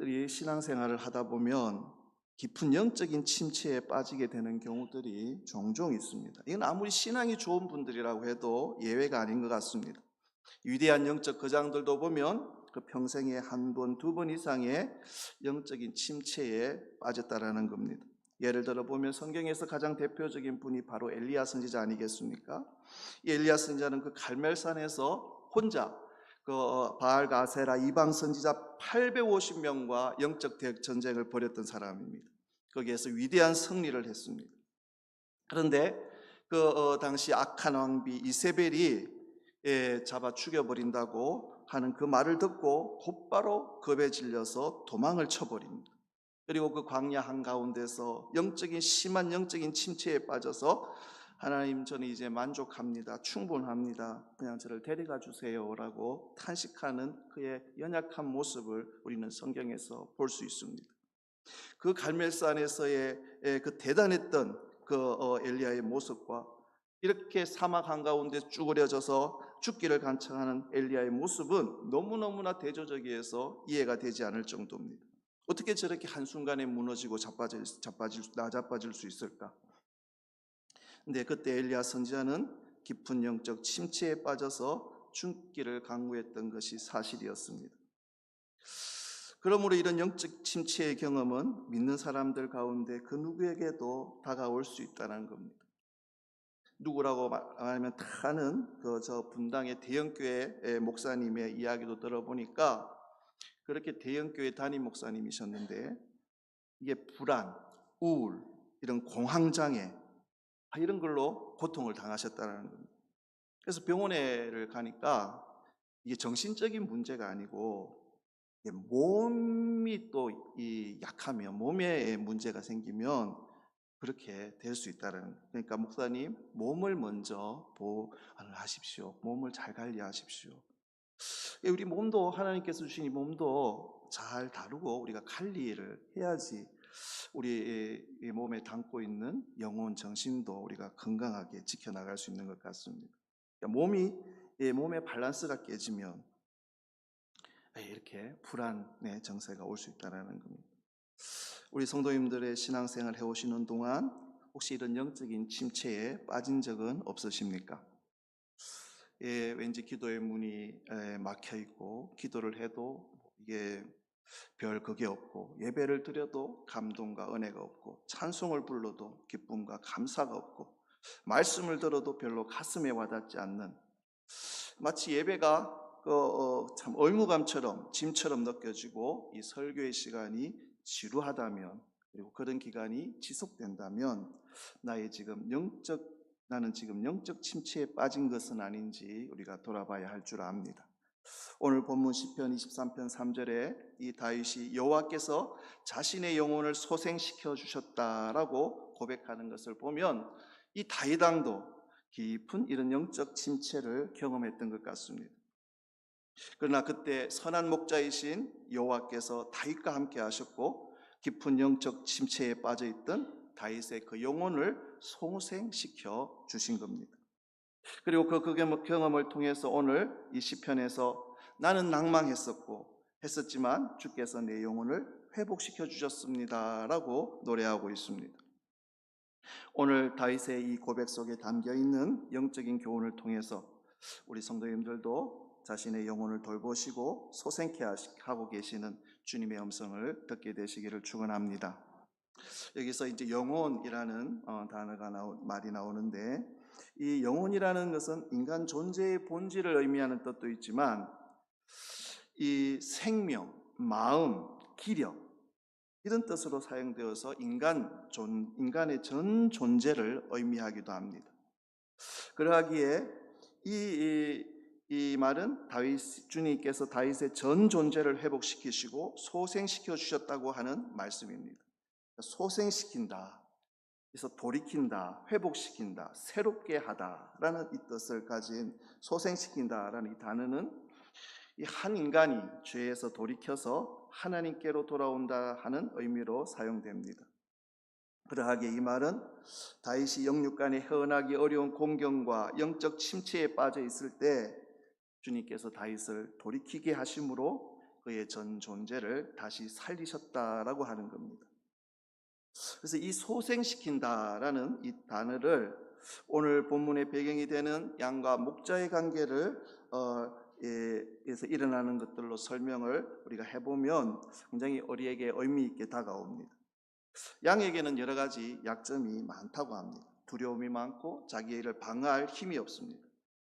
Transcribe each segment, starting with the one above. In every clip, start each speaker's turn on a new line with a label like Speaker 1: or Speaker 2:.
Speaker 1: 성도님들이 신앙생활을 하다 보면 깊은 영적인 침체에 빠지게 되는 경우들이 종종 있습니다. 이건 아무리 신앙이 좋은 분들이라고 해도 예외가 아닌 것 같습니다. 위대한 영적 거장들도 보면 그 평생에 한 번, 두 번 이상의 영적인 침체에 빠졌다라는 겁니다. 예를 들어 보면 성경에서 가장 대표적인 분이 바로 엘리야 선지자 아니겠습니까? 이 엘리야 선지자는 그 갈멜산에서 혼자 그 바알과 아세라 이방 선지자 850명과 영적 대역 전쟁을 벌였던 사람입니다. 거기에서 위대한 승리를 했습니다. 그런데 당시 악한 왕비 이세벨이 잡아 죽여버린다고 하는 그 말을 듣고 곧바로 겁에 질려서 도망을 쳐버립니다. 그리고 그 광야 한가운데서 심한 영적인 침체에 빠져서 하나님, 저는 이제 만족합니다, 충분합니다, 그냥 저를 데려가 주세요 라고 탄식하는 그의 연약한 모습을 우리는 성경에서 볼 수 있습니다. 그 갈멜산에서의 그 대단했던 엘리야의 모습과 이렇게 사막 한가운데 쭈그려져서 죽기를 간청하는 엘리야의 모습은 너무너무나 대조적이어서 이해가 되지 않을 정도입니다. 어떻게 저렇게 한순간에 무너지고 나자빠질 수 있을까? 근데 그때 엘리야 선지자는 깊은 영적 침체에 빠져서 죽기를 강구했던 것이 사실이었습니다. 그러므로 이런 영적 침체의 경험은 믿는 사람들 가운데 그 누구에게도 다가올 수 있다는 겁니다. 누구라고 말하면 다는 저 분당의 대형교회 목사님의 이야기도 들어보니까 그렇게 대형교회 담임 목사님이셨는데 이게 불안, 우울, 이런 공황장애 이런 걸로 고통을 당하셨다는 겁니다. 그래서 병원에를 가니까 이게 정신적인 문제가 아니고 몸이 또 약하면, 몸에 문제가 생기면 그렇게 될 수 있다는. 그러니까 목사님, 몸을 먼저 보완을 하십시오. 몸을 잘 관리하십시오. 우리 몸도, 하나님께서 주신 이 몸도 잘 다루고 우리가 관리를 해야지 우리 몸에 담고 있는 영혼, 정신도 우리가 건강하게 지켜나갈 수 있는 것 같습니다. 그러니까 몸의 밸런스가 깨지면 이렇게 불안의 정세가 올 수 있다는 겁니다. 우리 성도님들의 신앙생활 해오시는 동안 혹시 이런 영적인 침체에 빠진 적은 없으십니까? 왠지 기도의 문이 막혀있고 기도를 해도 이게 별 그게 없고, 예배를 드려도 감동과 은혜가 없고, 찬송을 불러도 기쁨과 감사가 없고, 말씀을 들어도 별로 가슴에 와닿지 않는, 마치 예배가 참 의무감처럼, 짐처럼 느껴지고 이 설교의 시간이 지루하다면, 그리고 그런 기간이 지속된다면 나는 지금 영적 침체에 빠진 것은 아닌지 우리가 돌아봐야 할 줄 압니다. 오늘 본문 시편 23편 3절에 이 다윗이 여호와께서 자신의 영혼을 소생시켜 주셨다라고 고백하는 것을 보면 이 다윗 왕도 깊은 이런 영적 침체를 경험했던 것 같습니다. 그러나 그때 선한 목자이신 여호와께서 다윗과 함께 하셨고 깊은 영적 침체에 빠져 있던 다윗의 그 영혼을 소생시켜 주신 겁니다. 그리고 그 경험을 통해서 오늘 이 시편에서 나는 했었지만 주께서 내 영혼을 회복시켜 주셨습니다 라고 노래하고 있습니다. 오늘 다윗의 이 고백 속에 담겨있는 영적인 교훈을 통해서 우리 성도님들도 자신의 영혼을 돌보시고 소생케 하고 계시는 주님의 음성을 듣게 되시기를 축원합니다. 여기서 이제 영혼이라는 말이 나오는데, 이 영혼이라는 것은 인간 존재의 본질을 의미하는 뜻도 있지만 이 생명, 마음, 기력 이런 뜻으로 사용되어서 인간의 전 존재를 의미하기도 합니다. 그러하기에 이 말은 주님께서 다윗의 전 존재를 회복시키시고 소생시켜 주셨다고 하는 말씀입니다. 소생시킨다, 그래서 돌이킨다, 회복시킨다, 새롭게 하다라는 이 뜻을 가진 소생시킨다라는 이 단어는 이 한 인간이 죄에서 돌이켜서 하나님께로 돌아온다 하는 의미로 사용됩니다. 그러하기에 이 말은 다윗이 영육간에 헤어나기 어려운 공경과 영적 침체에 빠져 있을 때 주님께서 다윗을 돌이키게 하심으로 그의 전 존재를 다시 살리셨다라고 하는 겁니다. 그래서 이 소생시킨다라는 이 단어를 오늘 본문의 배경이 되는 양과 목자의 관계를 에서 일어나는 것들로 설명을 우리가 해보면 굉장히 우리에게 의미 있게 다가옵니다. 양에게는 여러 가지 약점이 많다고 합니다. 두려움이 많고 자기 일을 방어할 힘이 없습니다.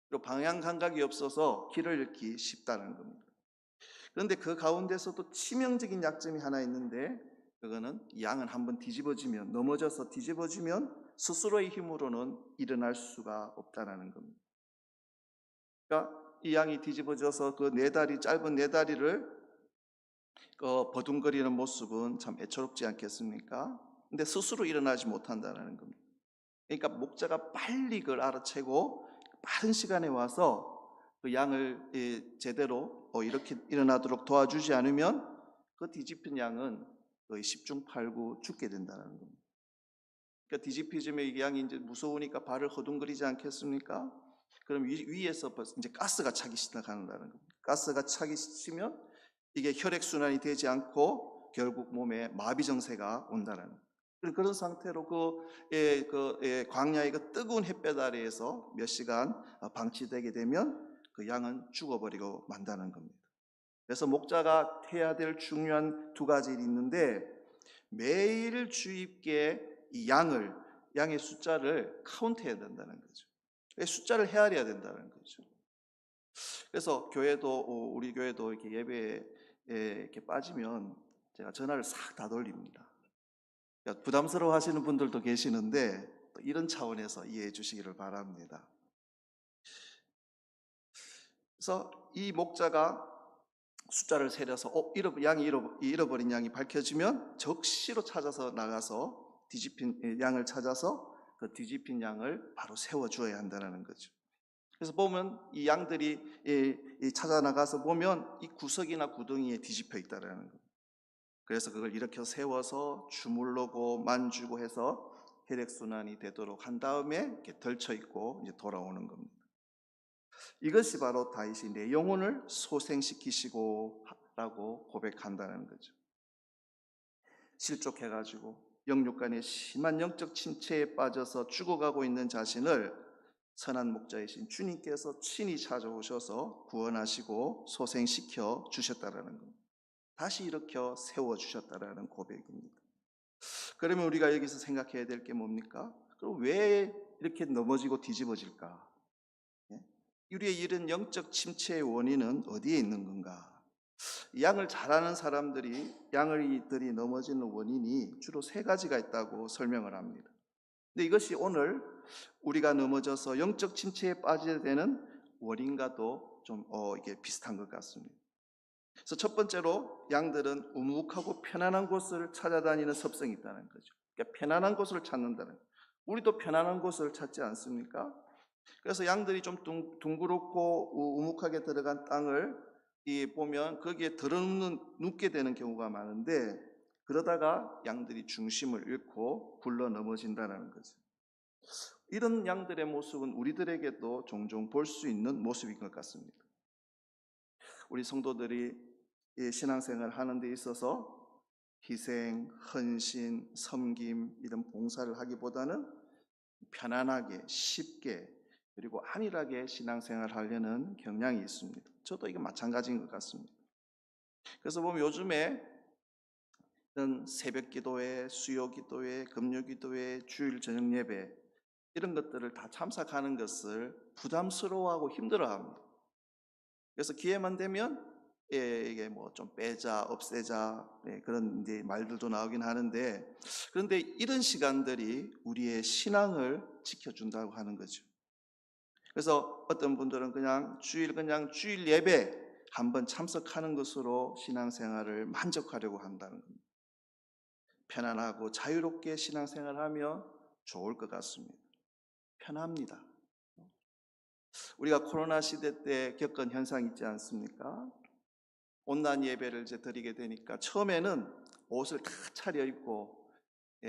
Speaker 1: 그리고 방향 감각이 없어서 길을 잃기 쉽다는 겁니다. 그런데 그 가운데서도 치명적인 약점이 하나 있는데, 그거는 양은 한번 뒤집어지면, 넘어져서 뒤집어지면 스스로의 힘으로는 일어날 수가 없다는 겁니다. 그러니까 이 양이 뒤집어져서 그 네 다리, 짧은 네 다리를 버둥거리는 모습은 참 애처롭지 않겠습니까? 근데 스스로 일어나지 못한다는 겁니다. 그러니까 목자가 빨리 그걸 알아채고 빠른 시간에 와서 그 양을 제대로 이렇게 일어나도록 도와주지 않으면 그 뒤집힌 양은 거의 10중 8구 죽게 된다는 겁니다. 그러니까 뒤집히지면 이 양이 이제 무서우니까 발을 허둥거리지 않겠습니까? 그럼 위에서 이제 가스가 차기 시작한다는 겁니다. 가스가 차기 시작하면 이게 혈액순환이 되지 않고 결국 몸에 마비 증세가 온다는 겁니다. 그런 상태로 광야의 그 뜨거운 햇볕 아래에서 몇 시간 방치되게 되면 그 양은 죽어버리고 만다는 겁니다. 그래서 목자가 해야 될 중요한 두 가지 일이 있는데, 매일 주입게 이 양의 숫자를 카운트해야 된다는 거죠. 숫자를 헤아려야 된다는 거죠. 그래서 우리 교회도 이렇게 예배에 이렇게 빠지면 제가 전화를 싹 다 돌립니다. 부담스러워 하시는 분들도 계시는데 이런 차원에서 이해해 주시기를 바랍니다. 그래서 이 목자가 숫자를 세려서 잃어버린 양이 밝혀지면 적시로 찾아서 나가서 뒤집힌 양을 찾아서 그 뒤집힌 양을 바로 세워주어야 한다는 거죠. 그래서 보면 이 양들이 찾아 나가서 보면 이 구석이나 구덩이에 뒤집혀 있다는 겁니다. 그래서 그걸 일으켜 세워서 주물르고 만주고 해서 혈액순환이 되도록 한 다음에 이렇게 덜쳐 있고 이제 돌아오는 겁니다. 이것이 바로 다윗이 내 영혼을 소생시키시고 라고 고백한다는 거죠. 실족해가지고 영육간의 심한 영적 침체에 빠져서 죽어가고 있는 자신을 선한 목자이신 주님께서 친히 찾아오셔서 구원하시고 소생시켜 주셨다는 겁니다. 다시 일으켜 세워주셨다는 고백입니다. 그러면 우리가 여기서 생각해야 될 게 뭡니까? 그럼 왜 이렇게 넘어지고 뒤집어질까? 우리의 이런 영적 침체의 원인은 어디에 있는 건가? 양을 잘 아는 양들이 넘어지는 원인이 주로 세 가지가 있다고 설명을 합니다. 근데 이것이 오늘 우리가 넘어져서 영적 침체에 빠지게 되는 원인과도 좀 이게 비슷한 것 같습니다. 그래서 첫 번째로 양들은 우묵하고 편안한 곳을 찾아다니는 습성이 있다는 거죠. 그러니까 편안한 곳을 찾는다는 거죠. 우리도 편안한 곳을 찾지 않습니까? 그래서 양들이 좀 둥그렇고 우묵하게 들어간 땅을 보면 거기에 눕게 되는 경우가 많은데, 그러다가 양들이 중심을 잃고 굴러 넘어진다는 거죠. 이런 양들의 모습은 우리들에게도 종종 볼 수 있는 모습인 것 같습니다. 우리 성도들이 신앙생활 하는 데 있어서 희생, 헌신, 섬김 이런 봉사를 하기보다는 편안하게 쉽게 그리고 안일하게 신앙생활 하려는 경향이 있습니다. 저도 이게 마찬가지인 것 같습니다. 그래서 보면 요즘에 새벽 기도회, 수요 기도회, 금요 기도회, 주일 저녁 예배 이런 것들을 다 참석하는 것을 부담스러워하고 힘들어합니다. 그래서 기회만 되면 이게 뭐 좀 빼자, 없애자 그런 이제 말들도 나오긴 하는데, 그런데 이런 시간들이 우리의 신앙을 지켜준다고 하는 거죠. 그래서 어떤 분들은 그냥 주일 예배 한번 참석하는 것으로 신앙생활을 만족하려고 한다는 겁니다. 편안하고 자유롭게 신앙생활하면 좋을 것 같습니다. 편합니다. 우리가 코로나 시대 때 겪은 현상 있지 않습니까? 온라인 예배를 이제 드리게 되니까 처음에는 옷을 다 차려입고 다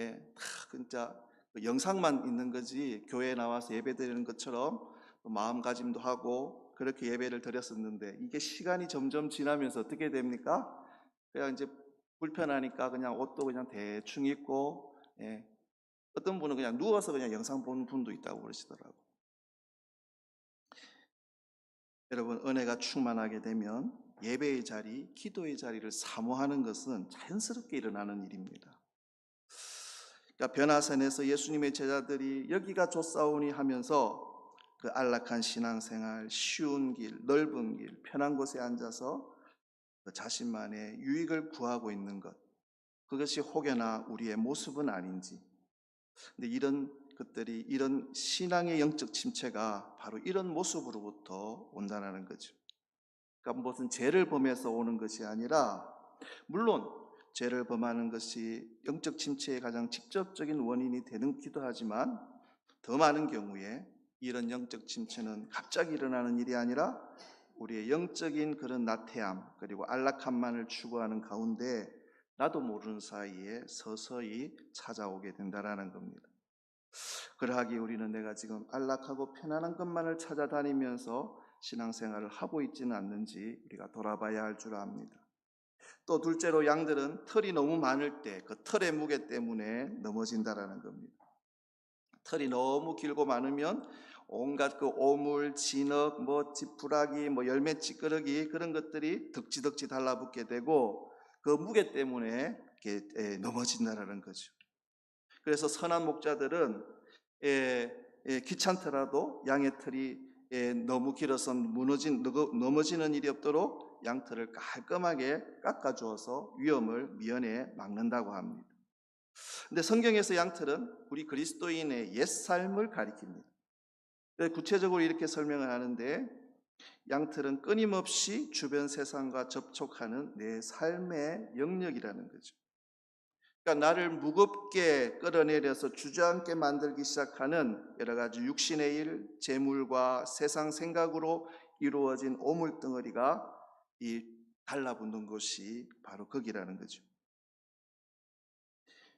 Speaker 1: 진짜 영상만 있는 거지 교회에 나와서 예배 드리는 것처럼 마음가짐도 하고 그렇게 예배를 드렸었는데 이게 시간이 점점 지나면서 어떻게 됩니까? 그냥 이제 불편하니까 그냥 옷도 그냥 대충 입고, 예. 어떤 분은 그냥 누워서 그냥 영상 보는 분도 있다고 그러시더라고요. 여러분, 은혜가 충만하게 되면 예배의 자리, 기도의 자리를 사모하는 것은 자연스럽게 일어나는 일입니다. 그러니까 변화산에서 예수님의 제자들이 여기가 좋사오니 하면서 그 안락한 신앙생활, 쉬운 길, 넓은 길, 편한 곳에 앉아서 그 자신만의 유익을 구하고 있는 것, 그것이 혹여나 우리의 모습은 아닌지. 근데 이런 것들이, 이런 신앙의 영적 침체가 바로 이런 모습으로부터 온다는 거죠. 그러니까 무슨 죄를 범해서 오는 것이 아니라, 물론 죄를 범하는 것이 영적 침체의 가장 직접적인 원인이 되기도 하지만, 더 많은 경우에 이런 영적 침체는 갑자기 일어나는 일이 아니라 우리의 영적인 그런 나태함 그리고 안락함만을 추구하는 가운데 나도 모르는 사이에 서서히 찾아오게 된다라는 겁니다. 그러하기 우리는 내가 지금 안락하고 편안한 것만을 찾아다니면서 신앙생활을 하고 있지는 않는지 우리가 돌아봐야 할 줄 압니다. 또 둘째로, 양들은 털이 너무 많을 때 그 털의 무게 때문에 넘어진다라는 겁니다. 털이 너무 길고 많으면 온갖 그 오물, 진흙, 지푸라기, 열매 찌끄러기 그런 것들이 덕지덕지 달라붙게 되고 그 무게 때문에 이렇게 넘어진다라는 거죠. 그래서 선한 목자들은 귀찮더라도 양의 털이 너무 길어서 넘어지는 일이 없도록 양털을 깔끔하게 깎아주어서 위험을 미연에 막는다고 합니다. 근데 성경에서 양털은 우리 그리스도인의 옛삶을 가리킵니다. 구체적으로 이렇게 설명을 하는데, 양털은 끊임없이 주변 세상과 접촉하는 내 삶의 영역이라는 거죠. 그러니까 나를 무겁게 끌어내려서 주저앉게 만들기 시작하는 여러 가지 육신의 일, 재물과 세상 생각으로 이루어진 오물덩어리가 이 달라붙는 것이 바로 거기라는 거죠.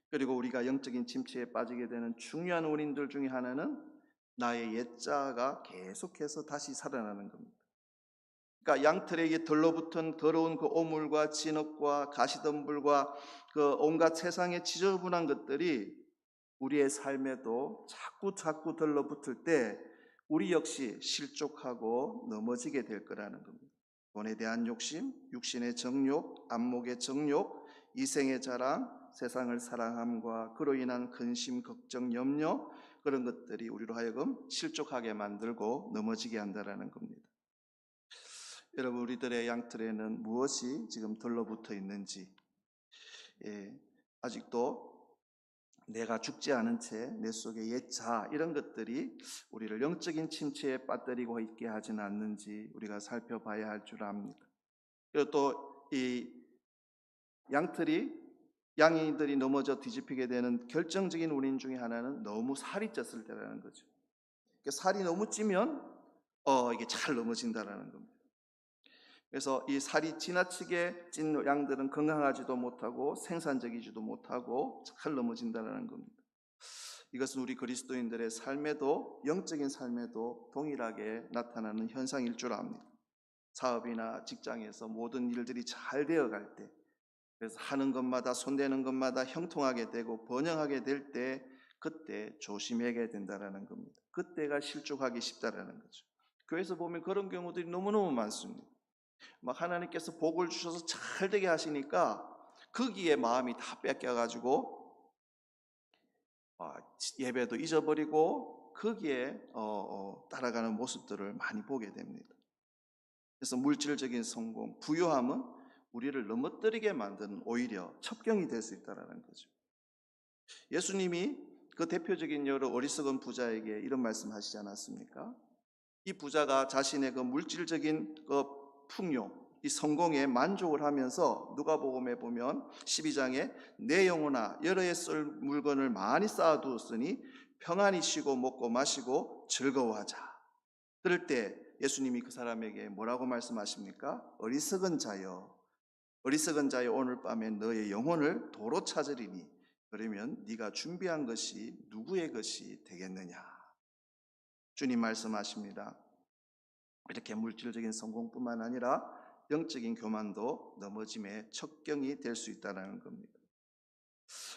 Speaker 1: 그리고 우리가 영적인 침체에 빠지게 되는 중요한 원인들 중에 하나는 나의 옛자가 계속해서 다시 살아나는 겁니다. 그러니까 양털에게 들러붙은 더러운 그 오물과 진흙과 가시덤불과 그 온갖 세상의 지저분한 것들이 우리의 삶에도 자꾸 들러붙을 때 우리 역시 실족하고 넘어지게 될 거라는 겁니다. 돈에 대한 욕심, 육신의 정욕, 안목의 정욕, 이생의 자랑, 세상을 사랑함과 그로 인한 근심, 걱정, 염려, 그런 것들이 우리로 하여금 실족하게 만들고 넘어지게 한다는 겁니다. 여러분, 우리들의 양털에는 무엇이 지금 들러붙어 있는지, 아직도 내가 죽지 않은 채 내 속에 옛 자, 이런 것들이 우리를 영적인 침체에 빠뜨리고 있게 하지는 않는지 우리가 살펴봐야 할 줄 압니다. 그리고 또 이 양이들이 넘어져 뒤집히게 되는 결정적인 원인 중에 하나는 너무 살이 쪘을 때라는 거죠. 그러니까 살이 너무 찌면 이게 잘 넘어진다라는 겁니다. 그래서 이 살이 지나치게 찐 양들은 건강하지도 못하고 생산적이지도 못하고 잘 넘어진다는 겁니다. 이것은 우리 그리스도인들의 삶에도, 영적인 삶에도 동일하게 나타나는 현상일 줄 압니다. 사업이나 직장에서 모든 일들이 잘 되어갈 때, 그래서 하는 것마다, 손대는 것마다 형통하게 되고 번영하게 될 때, 그때 조심해야 된다는 겁니다. 그때가 실족하기 쉽다는 거죠. 교회에서 보면 그런 경우들이 너무너무 많습니다. 막 하나님께서 복을 주셔서 잘 되게 하시니까 거기에 마음이 다 뺏겨가지고 예배도 잊어버리고 거기에 따라가는 모습들을 많이 보게 됩니다. 그래서 물질적인 성공, 부유함은 우리를 넘어뜨리게 만드는 오히려 첩경이 될 수 있다는 거죠. 예수님이 그 대표적인 여러 어리석은 부자에게 이런 말씀하시지 않았습니까? 이 부자가 자신의 그 물질적인 그 풍요, 이 성공에 만족을 하면서 누가복음에 보면 12장에 내 영혼아 여러 해 쓸 물건을 많이 쌓아두었으니 평안히 쉬고 먹고 마시고 즐거워하자. 그럴 때 예수님이 그 사람에게 뭐라고 말씀하십니까? 어리석은 자여 오늘 밤에 너의 영혼을 도로 찾으리니 그러면 네가 준비한 것이 누구의 것이 되겠느냐. 주님 말씀하십니다. 이렇게 물질적인 성공뿐만 아니라 영적인 교만도 넘어짐의 척경이 될 수 있다는 겁니다.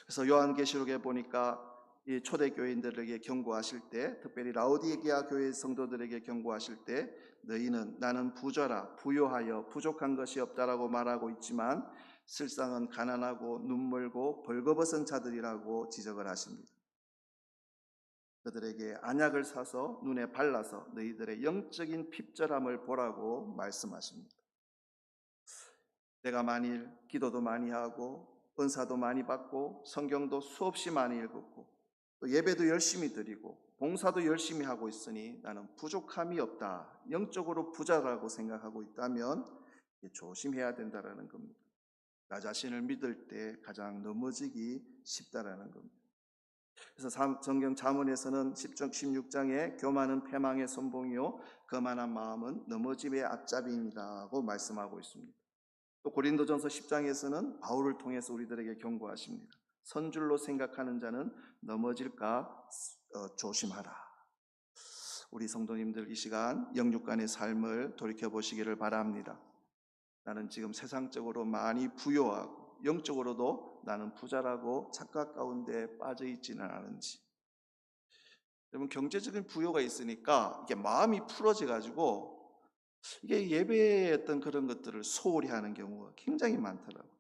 Speaker 1: 그래서 요한계시록에 보니까 이 초대교인들에게 경고하실 때, 특별히 라오디게아 교회 성도들에게 경고하실 때, 너희는 나는 부자라 부요하여 부족한 것이 없다라고 말하고 있지만 실상은 가난하고 눈멀고 벌거벗은 자들이라고 지적을 하십니다. 그들에게 안약을 사서 눈에 발라서 너희들의 영적인 핍절함을 보라고 말씀하십니다. 내가 만일 기도도 많이 하고 은사도 많이 받고 성경도 수없이 많이 읽었고 또 예배도 열심히 드리고 봉사도 열심히 하고 있으니 나는 부족함이 없다, 영적으로 부자라고 생각하고 있다면 조심해야 된다라는 겁니다. 나 자신을 믿을 때 가장 넘어지기 쉽다라는 겁니다. 그래서 성경 잠언에서는 16장에 교만은 패망의 선봉이요 거만한 마음은 넘어짐의 앞잡이입니다고 말씀하고 있습니다. 또 고린도전서 10장에서는 바울을 통해서 우리들에게 경고하십니다. 선줄로 생각하는 자는 넘어질까 조심하라. 우리 성도님들 이 시간 영육간의 삶을 돌이켜보시기를 바랍니다. 나는 지금 세상적으로 많이 부요하고 영적으로도 나는 부자라고 착각 가운데 빠져 있지는 않은지. 여러분, 경제적인 부요가 있으니까 이게 마음이 풀어져 가지고 이게 예배의 어떤 그런 것들을 소홀히 하는 경우가 굉장히 많더라고요.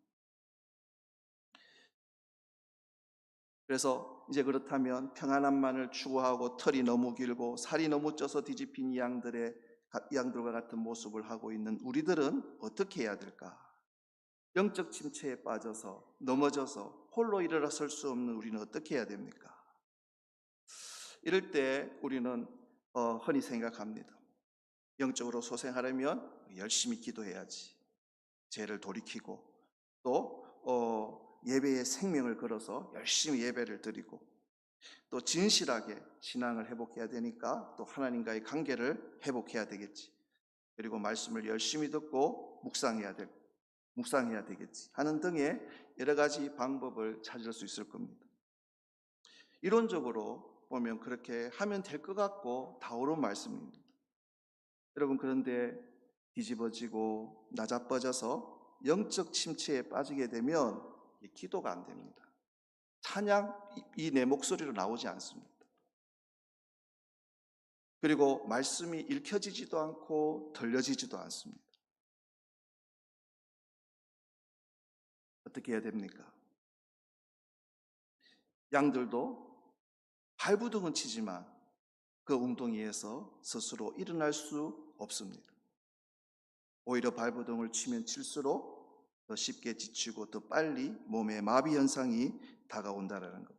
Speaker 1: 그래서 이제 그렇다면 평안함만을 추구하고 털이 너무 길고 살이 너무 쪄서 뒤집힌 이 양들과 같은 모습을 하고 있는 우리들은 어떻게 해야 될까? 영적 침체에 빠져서 넘어져서 홀로 일어설 수 없는 우리는 어떻게 해야 됩니까? 이럴 때 우리는 흔히 생각합니다. 영적으로 소생하려면 열심히 기도해야지. 죄를 돌이키고 또 예배의 생명을 걸어서 열심히 예배를 드리고 또 진실하게 신앙을 회복해야 되니까 또 하나님과의 관계를 회복해야 되겠지. 그리고 말씀을 열심히 듣고 묵상해야 되겠지 하는 등의 여러 가지 방법을 찾을 수 있을 겁니다. 이론적으로 보면 그렇게 하면 될 것 같고 다 옳은 말씀입니다. 여러분, 그런데 뒤집어지고 나자빠져서 영적 침체에 빠지게 되면 기도가 안 됩니다. 찬양 이 내 목소리로 나오지 않습니다. 그리고 말씀이 읽혀지지도 않고 들려지지도 않습니다. 어떻게 해야 됩니까? 양들도 발부둥은 치지만 그 웅덩이에서 스스로 일어날 수 없습니다. 오히려 발부둥을 치면 칠수록 더 쉽게 지치고 더 빨리 몸에 마비 현상이 다가온다는 것.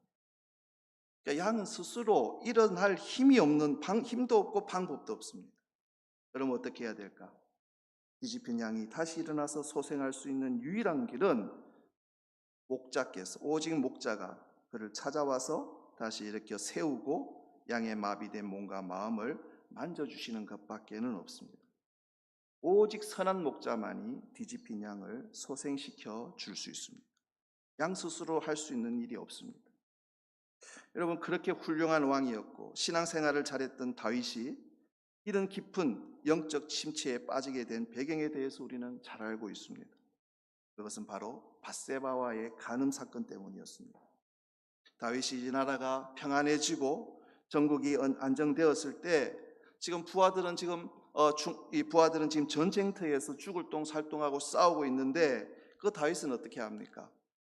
Speaker 1: 그러니까 양은 스스로 일어날 힘이 없는 힘도 없고 방법도 없습니다. 그럼 어떻게 해야 될까? 뒤집힌 양이 다시 일어나서 소생할 수 있는 유일한 길은 목자께서, 오직 목자가 그를 찾아와서 다시 일으켜 세우고 양의 마비된 몸과 마음을 만져주시는 것밖에는 없습니다. 오직 선한 목자만이 뒤집힌 양을 소생시켜 줄 수 있습니다. 양 스스로 할 수 있는 일이 없습니다. 여러분, 그렇게 훌륭한 왕이었고 신앙생활을 잘했던 다윗이 이런 깊은 영적 침체에 빠지게 된 배경에 대해서 우리는 잘 알고 있습니다. 그것은 바로 밧세바와의 간음 사건 때문이었습니다. 다윗이 이 나라가 평안해지고 전국이 안정되었을 때 지금 부하들은 지금 전쟁터에서 죽을 똥 살똥하고 싸우고 있는데 그 다윗은 어떻게 합니까?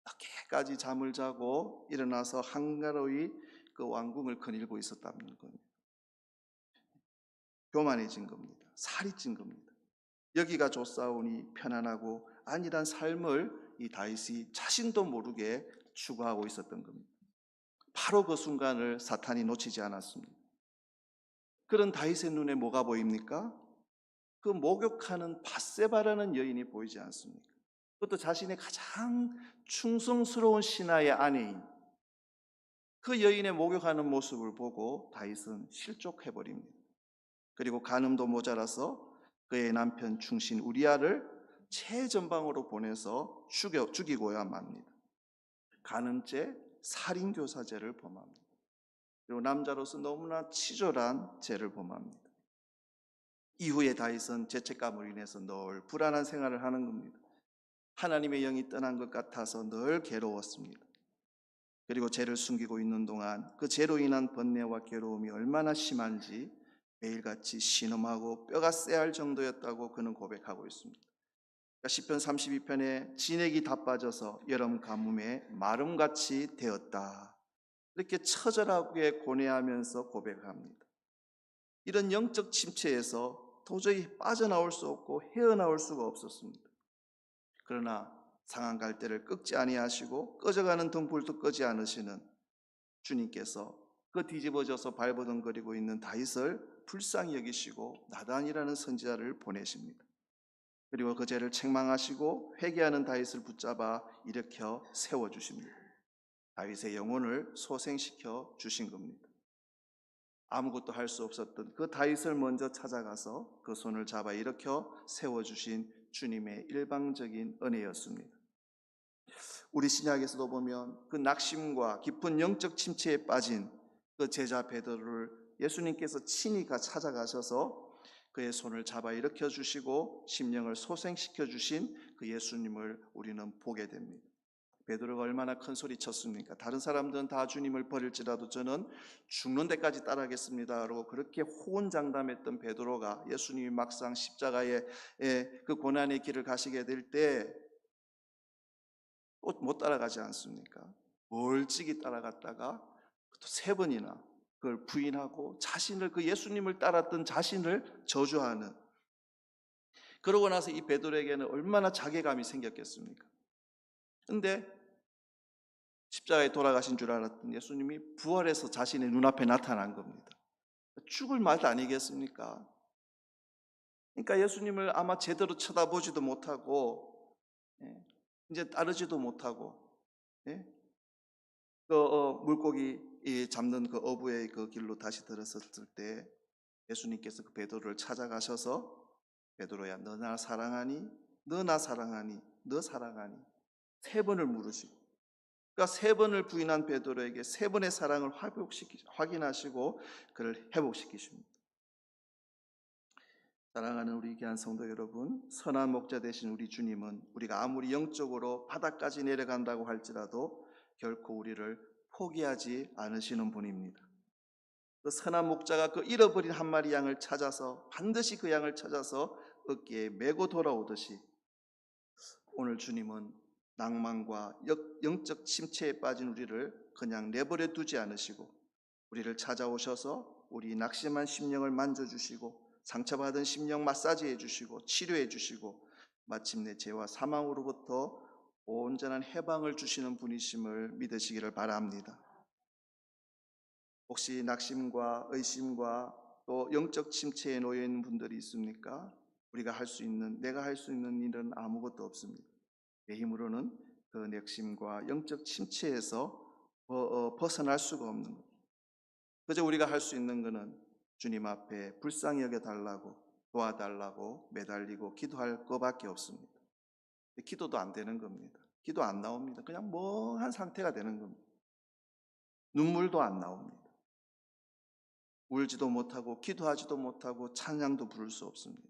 Speaker 1: 늦게까지 잠을 자고 일어나서 한가로이 그 왕궁을 거닐고 있었다는 겁니다. 교만해진 겁니다. 살이 찐 겁니다. 여기가 좋사오니 편안하고 안일한 삶을 이 다윗이 자신도 모르게 추구하고 있었던 겁니다. 바로 그 순간을 사탄이 놓치지 않았습니다. 그런 다윗의 눈에 뭐가 보입니까? 그 목욕하는 밧세바라는 여인이 보이지 않습니까? 그것도 자신의 가장 충성스러운 신하의 아내인 그 여인의 목욕하는 모습을 보고 다윗은 실족해버립니다. 그리고 간음도 모자라서 그의 남편 충신 우리아를 최전방으로 보내서 죽이고야 맙니다. 간음죄, 살인교사죄를 범합니다. 그리고 남자로서 너무나 치졸한 죄를 범합니다. 이후에 다윗은 죄책감으로 인해서 늘 불안한 생활을 하는 겁니다. 하나님의 영이 떠난 것 같아서 늘 괴로웠습니다. 그리고 죄를 숨기고 있는 동안 그 죄로 인한 번뇌와 괴로움이 얼마나 심한지 매일같이 신음하고 뼈가 쎄할 정도였다고 그는 고백하고 있습니다. 그러니까 시편 32편에 진액이 다 빠져서 여름 가뭄에 마름같이 되었다, 이렇게 처절하게 고뇌하면서 고백합니다. 이런 영적 침체에서 도저히 빠져나올 수 없고 헤어나올 수가 없었습니다. 그러나 상한 갈대를 꺾지 아니하시고 꺼져가는 등불도 끄지 않으시는 주님께서 그 뒤집어져서 발버둥거리고 있는 다윗을 불쌍히 여기시고 나단이라는 선지자를 보내십니다. 그리고 그 죄를 책망하시고 회개하는 다윗을 붙잡아 일으켜 세워주십니다. 다윗의 영혼을 소생시켜 주신 겁니다. 아무것도 할 수 없었던 그 다윗을 먼저 찾아가서 그 손을 잡아 일으켜 세워주신 주님의 일방적인 은혜였습니다. 우리 신약에서도 보면 그 낙심과 깊은 영적 침체에 빠진 그 제자 베드로를 예수님께서 친히 찾아가셔서 그의 손을 잡아 일으켜 주시고 심령을 소생시켜 주신 그 예수님을 우리는 보게 됩니다. 베드로가 얼마나 큰 소리 쳤습니까? 다른 사람들은 다 주님을 버릴지라도 저는 죽는 데까지 따라가겠습니다라고 그렇게 호언장담했던 베드로가 예수님이 막상 십자가의 그 고난의 길을 가시게 될 때 못 따라가지 않습니까? 멀찍이 따라갔다가 또 3번이나 그걸 부인하고 자신을, 그 예수님을 따랐던 자신을 저주하는, 그러고 나서 이 베드로에게는 얼마나 자괴감이 생겼겠습니까? 근데 십자가에 돌아가신 줄 알았던 예수님이 부활해서 자신의 눈앞에 나타난 겁니다. 죽을 맛 아니겠습니까? 그러니까 예수님을 아마 제대로 쳐다보지도 못하고 이제 따르지도 못하고 물고기 잡는 그 어부의 그 길로 다시 들었을 때 예수님께서 그 베드로를 찾아가셔서 베드로야, 너 나 사랑하니? 너 나 사랑하니? 너 사랑하니? 3번을 물으시고, 그러니까 3번을 부인한 베드로에게 3번의 사랑을 확인하시고 그를 회복시키십니다. 사랑하는 우리 귀한 성도 여러분, 선한 목자 되신 우리 주님은 우리가 아무리 영적으로 바닥까지 내려간다고 할지라도 결코 우리를 포기하지 않으시는 분입니다. 그 선한 목자가 그 잃어버린 한 마리 양을 찾아서 반드시 그 양을 찾아서 어깨에 메고 돌아오듯이 오늘 주님은 낭만과 영적 침체에 빠진 우리를 그냥 내버려 두지 않으시고 우리를 찾아오셔서 우리 낙심한 심령을 만져주시고 상처받은 심령 마사지해 주시고 치료해 주시고 마침내 죄와 사망으로부터 온전한 해방을 주시는 분이심을 믿으시기를 바랍니다. 혹시 낙심과 의심과 또 영적 침체에 놓여 있는 분들이 있습니까? 내가 할 수 있는 일은 아무것도 없습니다. 내 힘으로는 그 낙심과 영적 침체에서 벗어날 수가 없는 것. 그저 우리가 할 수 있는 것은 주님 앞에 불쌍히 여겨달라고, 도와달라고 매달리고 기도할 것밖에 없습니다. 기도도 안 되는 겁니다. 기도 안 나옵니다. 그냥 멍한 상태가 되는 겁니다. 눈물도 안 나옵니다. 울지도 못하고 기도하지도 못하고 찬양도 부를 수 없습니다.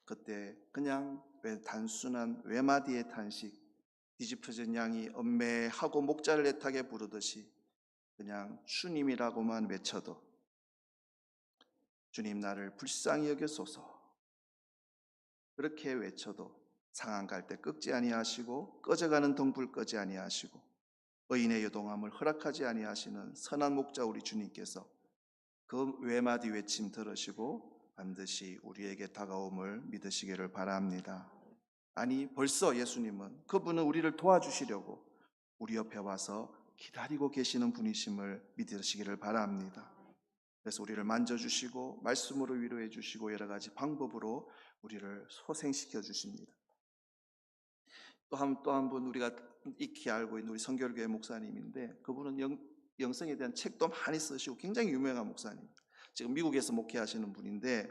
Speaker 1: 그때 그냥 단순한 외마디의 탄식, 뒤집혀진 양이 엄매하고 목자를 애타게 부르듯이 그냥 주님이라고만 외쳐도 주님 나를 불쌍히 여겨소서, 그렇게 외쳐도 상한 갈대 꺾지 아니하시고 꺼져가는 등불 끄지 아니하시고 의인의 요동함을 허락하지 아니하시는 선한 목자 우리 주님께서 그 외마디 외침 들으시고 반드시 우리에게 다가옴을 믿으시기를 바랍니다. 아니, 벌써 예수님은, 그분은 우리를 도와주시려고 우리 옆에 와서 기다리고 계시는 분이심을 믿으시기를 바랍니다. 그래서 우리를 만져주시고 말씀으로 위로해 주시고 여러 가지 방법으로 우리를 소생시켜 주십니다. 또 한 분 우리가 익히 알고 있는 우리 성결교회 목사님인데, 그분은 영성에 대한 책도 많이 쓰시고 굉장히 유명한 목사님, 지금 미국에서 목회하시는 분인데,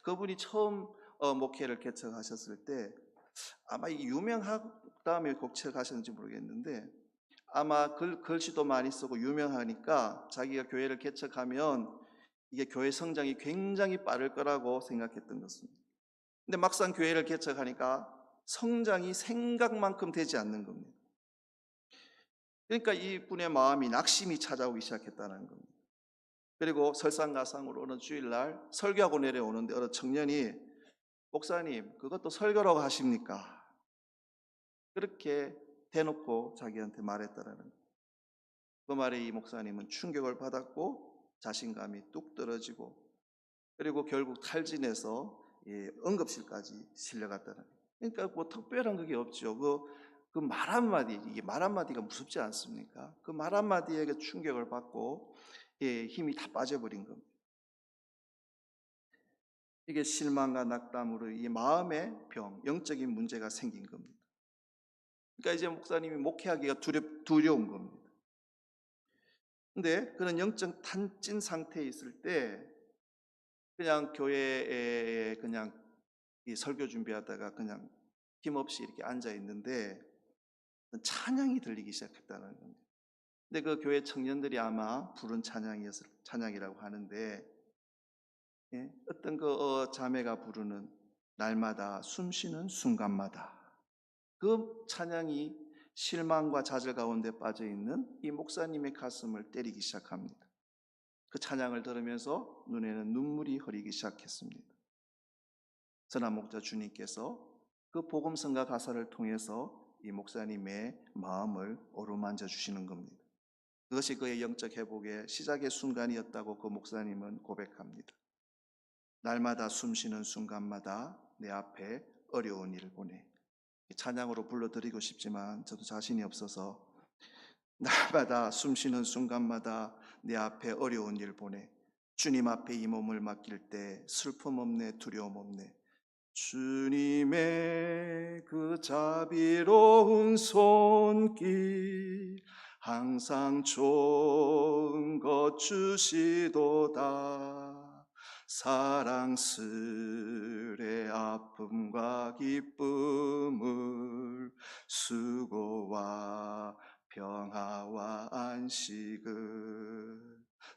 Speaker 1: 그분이 처음 목회를 개척하셨을 때 아마 유명하다며 개척하셨는지 모르겠는데 아마 글씨도 많이 쓰고 유명하니까 자기가 교회를 개척하면 이게 교회 성장이 굉장히 빠를 거라고 생각했던 것입니다. 근데 막상 교회를 개척하니까 성장이 생각만큼 되지 않는 겁니다. 그러니까 이분의 마음이 낙심이 찾아오기 시작했다는 겁니다. 그리고 설상가상으로 어느 주일날 설교하고 내려오는데 어느 청년이 목사님 그것도 설교라고 하십니까? 그렇게 대놓고 자기한테 말했다라는 거예요. 그 말에 이 목사님은 충격을 받았고 자신감이 뚝 떨어지고 그리고 결국 탈진해서 응급실까지 실려갔다는 거예요. 그러니까 뭐 특별한 그게 없죠. 그 말 한마디, 이게 말 한마디가 무섭지 않습니까? 그 말 한마디에 충격을 받고 힘이 다 빠져버린 겁니다. 이게 실망과 낙담으로 이 마음의 병, 영적인 문제가 생긴 겁니다. 그러니까 이제 목사님이 목회하기가 두려운 겁니다. 근데 그런 영적 탄진 상태에 있을 때 그냥 교회에 그냥 이 설교 준비하다가 그냥 힘없이 이렇게 앉아 있는데 찬양이 들리기 시작했다는 겁니다. 근데 그 교회 청년들이 아마 부른 찬양이라고 하는데 어떤 자매가 부르는 날마다 숨쉬는 순간마다 그 찬양이 실망과 좌절 가운데 빠져 있는 이 목사님의 가슴을 때리기 시작합니다. 그 찬양을 들으면서 눈에는 눈물이 흐르기 시작했습니다. 선한 목자 주님께서 그 복음성가 가사를 통해서 이 목사님의 마음을 어루만져 주시는 겁니다. 그것이 그의 영적 회복의 시작의 순간이었다고 그 목사님은 고백합니다. 날마다 숨쉬는 순간마다 내 앞에 어려운 일을 보내. 찬양으로 불러드리고 싶지만 저도 자신이 없어서 날마다 숨쉬는 순간마다 내 앞에 어려운 일 보내. 주님 앞에 이 몸을 맡길 때 슬픔 없네 두려움 없네. 주님의 그 자비로운 손길 항상 좋은 것 주시도다. 사랑스레 아픔과 기쁨을 수고와 평화와 안식을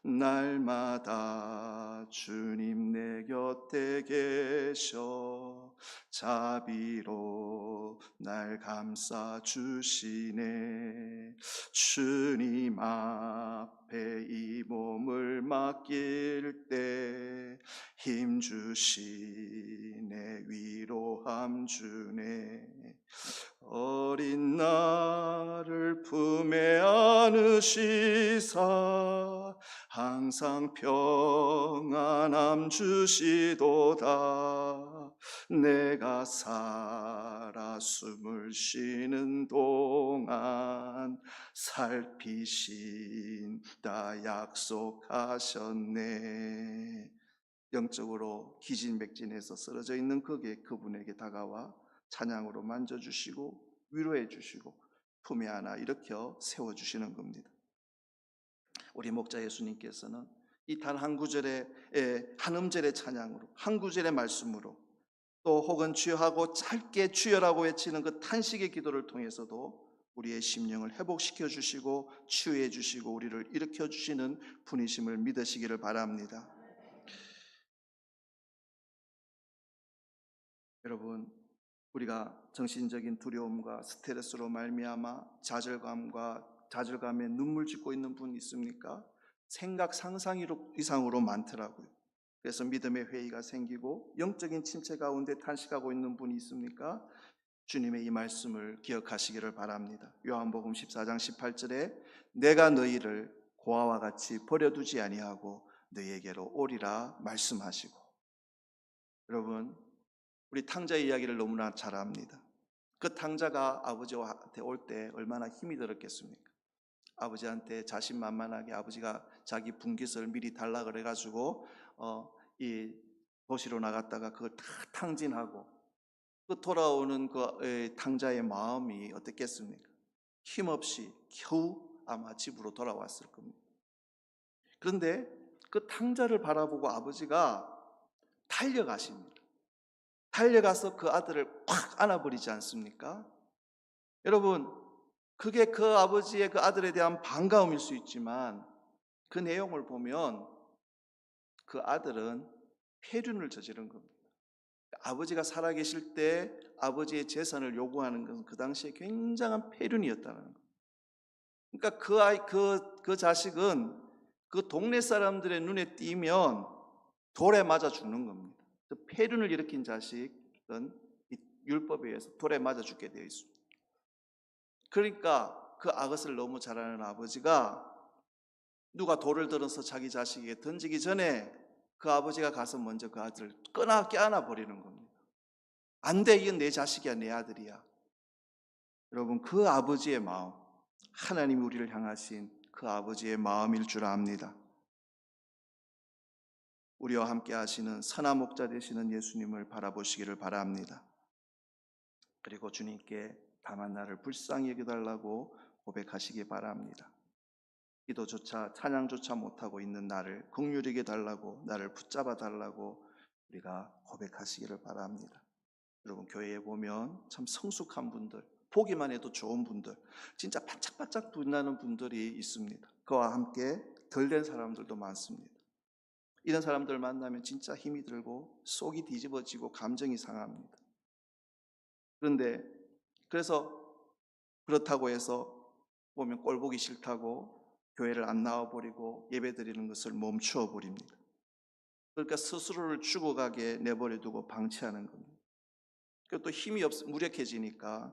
Speaker 1: 날마다 주님 내 곁에 계셔 자비로 날 감싸 주시네. 주님 앞에 이 몸을 맡길 때 힘 주시네 위로함 주네. 어린 나를 품에 안으시사 항상 평안함 주시도다. 내가 살아 숨을 쉬는 동안 살피신다 약속하셨네. 영적으로 기진맥진해서 쓰러져 있는 그분에게 다가와 찬양으로 만져주시고 위로해 주시고 품에 안아 일으켜 세워주시는 겁니다. 우리 목자 예수님께서는 이 단 한 구절의 한 음절의 찬양으로 한 구절의 말씀으로 또 혹은 주여하고 짧게 주여라고 외치는 그 탄식의 기도를 통해서도 우리의 심령을 회복시켜 주시고 치유해 주시고 우리를 일으켜 주시는 분이심을 믿으시기를 바랍니다. 여러분, 우리가 정신적인 두려움과 스트레스로 말미암아 좌절감에 눈물 짓고 있는 분 있습니까? 생각 상상 이상으로 많더라고요. 그래서 믿음의 회의가 생기고 영적인 침체 가운데 탄식하고 있는 분이 있습니까? 주님의 이 말씀을 기억하시기를 바랍니다. 요한복음 14장 18절에 내가 너희를 고아와 같이 버려두지 아니하고 너희에게로 오리라 말씀하시고. 여러분, 우리 탕자의 이야기를 너무나 잘 압니다. 그 탕자가 아버지한테 올 때 얼마나 힘이 들었겠습니까? 아버지한테 자신만만하게 아버지가 자기 분깃을 미리 달라 그래가지고 이 도시로 나갔다가 그걸 다 탕진하고 그 돌아오는 그 탕자의 마음이 어땠겠습니까? 힘없이 겨우 아마 집으로 돌아왔을 겁니다. 그런데 그 탕자를 바라보고 아버지가 달려가십니다. 달려가서 그 아들을 확 안아버리지 않습니까? 여러분, 그게 그 아버지의 그 아들에 대한 반가움일 수 있지만 그 내용을 보면 그 아들은 폐륜을 저지른 겁니다. 아버지가 살아계실 때 아버지의 재산을 요구하는 것은 그 당시에 굉장한 폐륜이었다는 거예요. 그러니까 그 자식은 그 동네 사람들의 눈에 띄면 돌에 맞아 죽는 겁니다. 그 폐륜을 일으킨 자식은 이 율법에 의해서 돌에 맞아 죽게 되어 있습니다. 그러니까 그 악엇을 너무 잘 아는 아버지가 누가 돌을 들어서 자기 자식에게 던지기 전에 그 아버지가 가서 먼저 그 아들을 껴안아 버리는 겁니다. 안 돼, 이건 내 자식이야, 내 아들이야. 여러분, 그 아버지의 마음, 하나님이 우리를 향하신 그 아버지의 마음일 줄 압니다. 우리와 함께 하시는 선한 목자 되시는 예수님을 바라보시기를 바랍니다. 그리고 주님께 다만 나를 불쌍히 여겨달라고 고백하시기 바랍니다. 기도조차 찬양조차 못하고 있는 나를 긍휼히 여겨달라고, 나를 붙잡아 달라고 우리가 고백하시기를 바랍니다. 여러분, 교회에 보면 참 성숙한 분들, 보기만 해도 좋은 분들, 진짜 반짝반짝 빛나는 분들이 있습니다. 그와 함께 덜 된 사람들도 많습니다. 이런 사람들 만나면 진짜 힘이 들고 속이 뒤집어지고 감정이 상합니다. 그래서 그렇다고 해서 보면 꼴 보기 싫다고 교회를 안 나와버리고 예배드리는 것을 멈추어 버립니다. 그러니까 스스로를 죽어가게 내버려 두고 방치하는 겁니다. 그리고 또 힘이 무력해지니까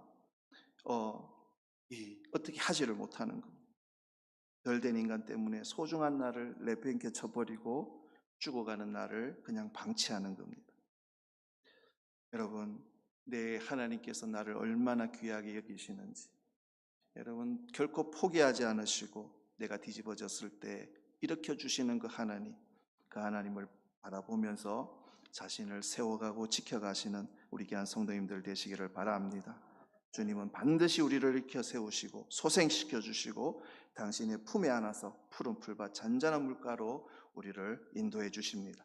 Speaker 1: 어떻게 하지를 못하는 겁니다. 덜 된 인간 때문에 소중한 나를 내팽개 쳐버리고 죽어가는 나를 그냥 방치하는 겁니다. 여러분, 내 하나님께서 나를 얼마나 귀하게 여기시는지, 여러분 결코 포기하지 않으시고 내가 뒤집어졌을 때 일으켜 주시는 그 하나님을 바라보면서 자신을 세워가고 지켜가시는 우리 귀한 성도님들 되시기를 바랍니다. 주님은 반드시 우리를 일으켜 세우시고 소생시켜 주시고 당신의 품에 안아서 푸른 풀밭 잔잔한 물가로 우리를 인도해 주십니다.